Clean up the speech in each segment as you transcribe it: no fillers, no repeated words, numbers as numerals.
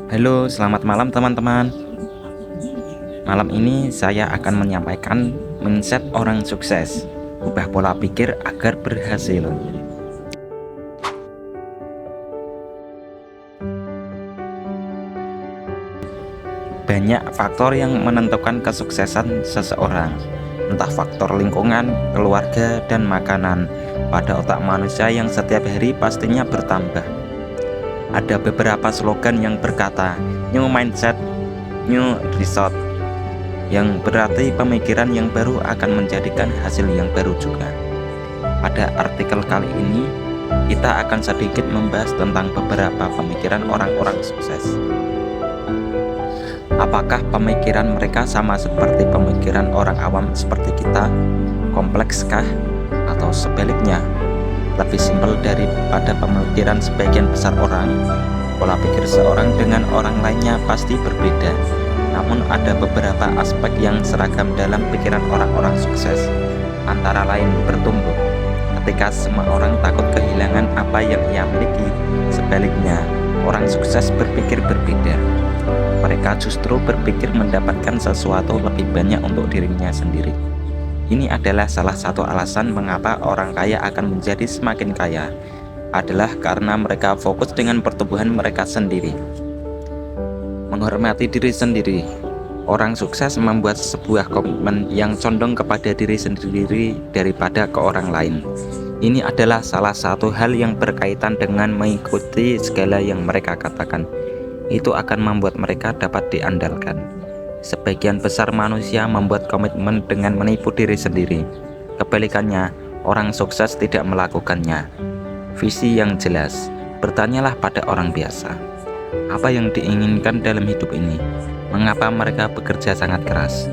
Halo, selamat malam teman-teman. Malam ini saya akan menyampaikan mindset orang sukses. Ubah pola pikir agar berhasil. Banyak faktor yang menentukan kesuksesan seseorang. Entah faktor lingkungan, keluarga, dan makanan pada otak manusia yang setiap hari pastinya bertambah. Ada beberapa slogan yang berkata, "New mindset, new result," yang berarti pemikiran yang baru akan menjadikan hasil yang baru juga. Pada artikel kali ini, kita akan sedikit membahas tentang beberapa pemikiran orang-orang sukses. Apakah pemikiran mereka sama seperti pemikiran orang awam seperti kita? Komplekskah? Atau sebaliknya, lebih simpel daripada pemikiran sebagian besar orang? Pola pikir seorang dengan orang lainnya pasti berbeda. Namun ada beberapa aspek yang seragam dalam pikiran orang-orang sukses. Antara lain bertumbuh. Ketika semua orang takut kehilangan apa yang ia miliki, sebaliknya, orang sukses berpikir berbeda. Mereka justru berpikir mendapatkan sesuatu lebih banyak untuk dirinya sendiri. Ini adalah salah satu alasan mengapa orang kaya akan menjadi semakin kaya, adalah karena mereka fokus dengan pertumbuhan mereka sendiri. Menghormati diri sendiri. Orang sukses membuat sebuah komitmen yang condong kepada diri sendiri daripada ke orang lain. Ini adalah salah satu hal yang berkaitan dengan mengikuti segala yang mereka katakan. Itu akan membuat mereka dapat diandalkan. Sebagian besar manusia membuat komitmen dengan menipu diri sendiri. Kebalikannya, orang sukses tidak melakukannya. Visi yang jelas. Bertanyalah pada orang biasa, apa yang diinginkan dalam hidup ini? Mengapa mereka bekerja sangat keras?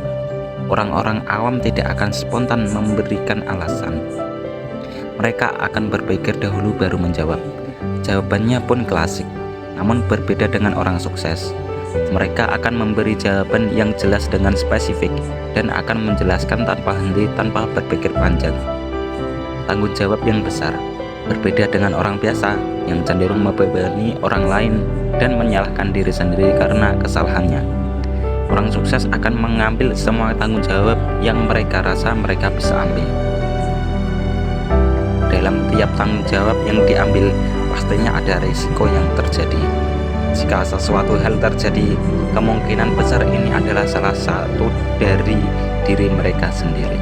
Orang-orang awam tidak akan spontan memberikan alasan. Mereka akan berpikir dahulu baru menjawab. Jawabannya pun klasik, namun berbeda dengan orang sukses. Mereka akan memberi jawaban yang jelas dengan spesifik dan akan menjelaskan tanpa henti, tanpa berpikir panjang. Tanggung jawab yang besar. Berbeda dengan orang biasa yang cenderung membebani orang lain dan menyalahkan diri sendiri karena kesalahannya. Orang sukses akan mengambil semua tanggung jawab yang mereka rasa mereka bisa ambil. Dalam tiap tanggung jawab yang diambil, pastinya ada risiko yang terjadi. Jika sesuatu hal terjadi, kemungkinan besar ini adalah salah satu dari diri mereka sendiri.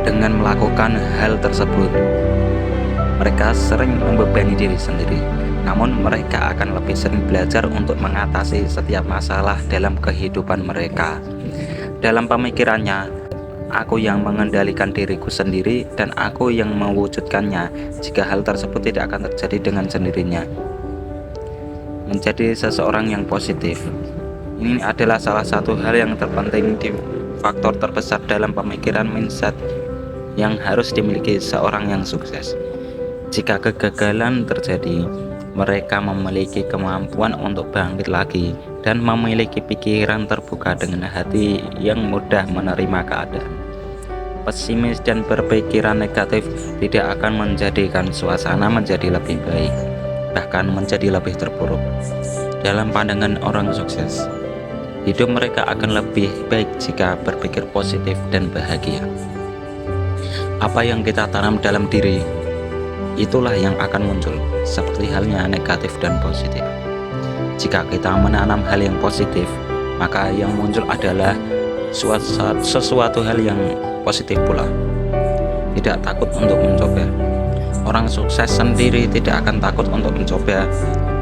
Dengan melakukan hal tersebut, mereka sering membebani diri sendiri. Namun mereka akan lebih sering belajar untuk mengatasi setiap masalah dalam kehidupan mereka. Dalam pemikirannya, aku yang mengendalikan diriku sendiri dan aku yang mewujudkannya. Jika hal tersebut tidak akan terjadi dengan sendirinya. Menjadi seseorang yang positif. Ini adalah salah satu hal yang terpenting di faktor terbesar dalam pemikiran mindset yang harus dimiliki seorang yang sukses. Jika kegagalan terjadi, mereka memiliki kemampuan untuk bangkit lagi dan memiliki pikiran terbuka dengan hati yang mudah menerima keadaan. Pesimis dan berpikiran negatif tidak akan menjadikan suasana menjadi lebih baik, bahkan menjadi lebih terpuruk. Dalam pandangan orang sukses, hidup mereka akan lebih baik jika berpikir positif dan bahagia. Apa yang kita tanam dalam diri, itulah yang akan muncul, seperti halnya negatif dan positif. Jika kita menanam hal yang positif, maka yang muncul adalah sesuatu hal yang positif pula. Tidak takut untuk mencoba. Orang sukses sendiri tidak akan takut untuk mencoba.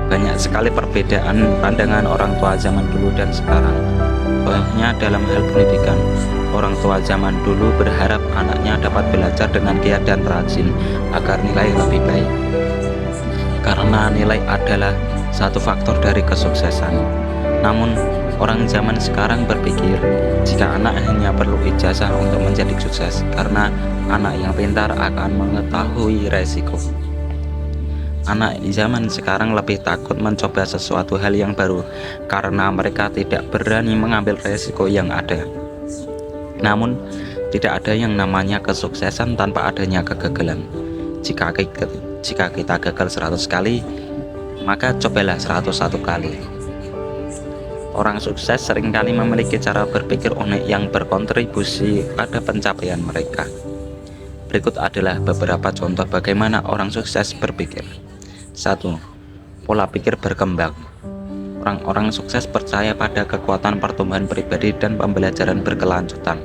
Banyak sekali perbedaan pandangan orang tua zaman dulu dan sekarang. Contohnya dalam hal pendidikan, orang tua zaman dulu berharap anaknya dapat belajar dengan giat dan rajin agar nilai lebih baik. Karena nilai adalah satu faktor dari kesuksesan. Namun, orang zaman sekarang berpikir jika anak hanya perlu ijazah untuk menjadi sukses, karena anak yang pintar akan mengetahui resiko. Anak zaman sekarang lebih takut mencoba sesuatu hal yang baru karena mereka tidak berani mengambil resiko yang ada. Namun, tidak ada yang namanya kesuksesan tanpa adanya kegagalan. Jika kita gagal 100 kali, maka cobalah 101 kali. Orang sukses seringkali memiliki cara berpikir unik yang berkontribusi pada pencapaian mereka. Berikut adalah beberapa contoh bagaimana orang sukses berpikir. 1. Pola pikir berkembang. Orang-orang sukses percaya pada kekuatan pertumbuhan pribadi dan pembelajaran berkelanjutan.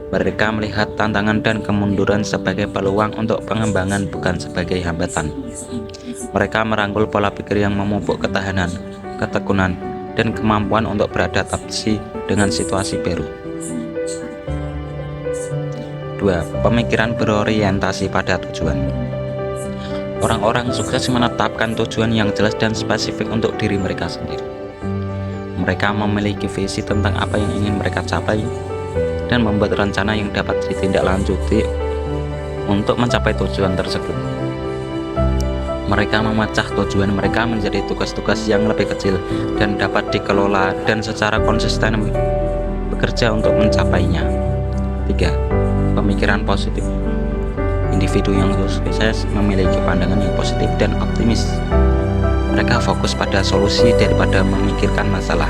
Mereka melihat tantangan dan kemunduran sebagai peluang untuk pengembangan, bukan sebagai hambatan. Mereka merangkul pola pikir yang memupuk ketahanan, ketekunan, dan kemampuan untuk beradaptasi dengan situasi baru. 2. Pemikiran berorientasi pada tujuan. Orang-orang sukses menetapkan tujuan yang jelas dan spesifik untuk diri mereka sendiri. Mereka memiliki visi tentang apa yang ingin mereka capai dan membuat rencana yang dapat ditindaklanjuti untuk mencapai tujuan tersebut. Mereka memecah tujuan mereka menjadi tugas-tugas yang lebih kecil dan dapat dikelola dan secara konsisten bekerja untuk mencapainya. 3. Pemikiran positif. Individu yang sukses memiliki pandangan yang positif dan optimis. Mereka fokus pada solusi daripada memikirkan masalah.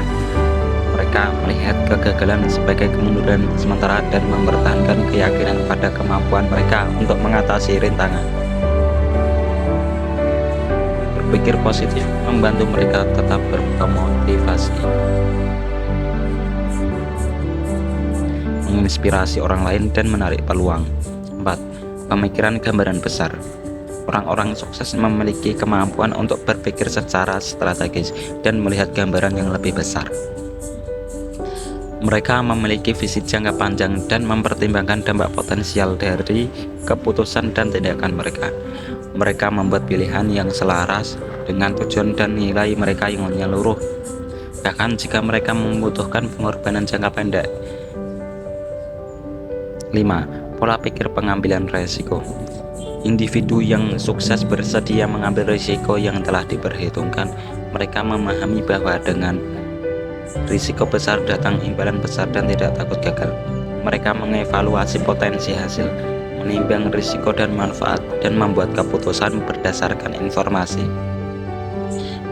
Mereka melihat kegagalan sebagai kemunduran sementara dan mempertahankan keyakinan pada kemampuan mereka untuk mengatasi rintangan. Berpikir positif membantu mereka tetap bermotivasi, menginspirasi orang lain dan menarik peluang. 4. Pemikiran gambaran besar. Orang-orang sukses memiliki kemampuan untuk berpikir secara strategis dan melihat gambaran yang lebih besar. Mereka memiliki visi jangka panjang dan mempertimbangkan dampak potensial dari keputusan dan tindakan mereka. Mereka membuat pilihan yang selaras dengan tujuan dan nilai mereka yang menyeluruh, bahkan jika mereka membutuhkan pengorbanan jangka pendek. 5. Pola pikir pengambilan risiko. Individu yang sukses bersedia mengambil risiko yang telah diperhitungkan. Mereka memahami bahwa dengan risiko besar datang imbalan besar dan tidak takut gagal. Mereka mengevaluasi potensi hasil, menimbang risiko dan manfaat, dan membuat keputusan berdasarkan informasi.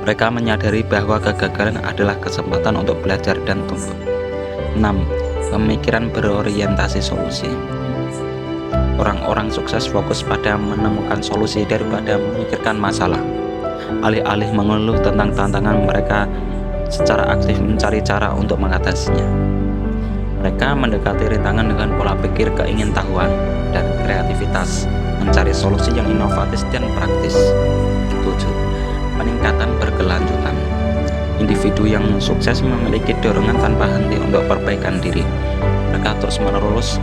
Mereka menyadari bahwa kegagalan adalah kesempatan untuk belajar dan tumbuh. 6. Pemikiran berorientasi solusi. Orang-orang sukses fokus pada menemukan solusi daripada memikirkan masalah. Alih-alih mengeluh tentang tantangan, mereka secara aktif mencari cara untuk mengatasinya. Mereka mendekati rintangan dengan pola pikir keingintahuan dan kreativitas, mencari solusi yang inovatif dan praktis. 7. Peningkatan berkelanjutan. Individu yang sukses memiliki dorongan tanpa henti untuk perbaikan diri. Mereka terus-menerus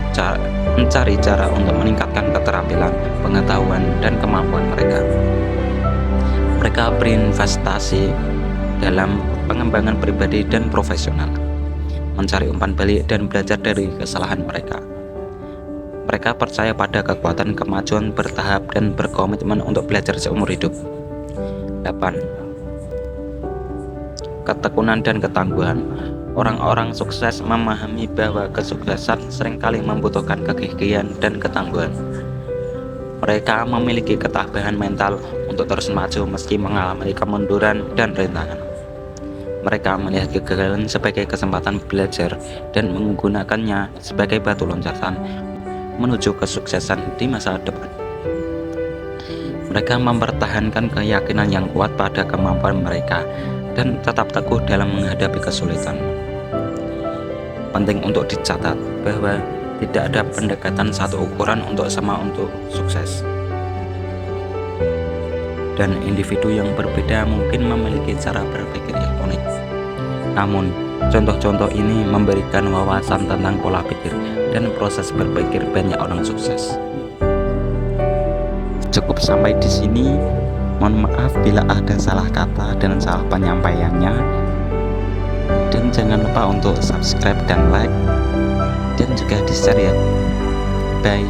mencari cara untuk meningkatkan keterampilan, pengetahuan, dan kemampuan mereka. Mereka berinvestasi dalam pengembangan pribadi dan profesional, mencari umpan balik dan belajar dari kesalahan mereka. Mereka percaya pada kekuatan kemajuan bertahap dan berkomitmen untuk belajar seumur hidup. 8. Ketekunan dan ketangguhan. Orang-orang sukses memahami bahwa kesuksesan seringkali membutuhkan kegigihan dan ketangguhan. Mereka memiliki ketabahan mental untuk terus maju meski mengalami kemunduran dan rintangan. Mereka melihat kegagalan sebagai kesempatan belajar dan menggunakannya sebagai batu loncatan menuju kesuksesan di masa depan. Mereka mempertahankan keyakinan yang kuat pada kemampuan mereka dan tetap teguh dalam menghadapi kesulitan. Penting untuk dicatat bahwa tidak ada pendekatan satu ukuran untuk sukses. Dan individu yang berbeda mungkin memiliki cara berpikir yang unik. Namun, contoh-contoh ini memberikan wawasan tentang pola pikir dan proses berpikir banyak orang sukses. Cukup sampai di sini. Mohon maaf bila ada salah kata dan salah penyampaiannya. Dan jangan lupa untuk subscribe dan like, dan juga di-share ya. Bye.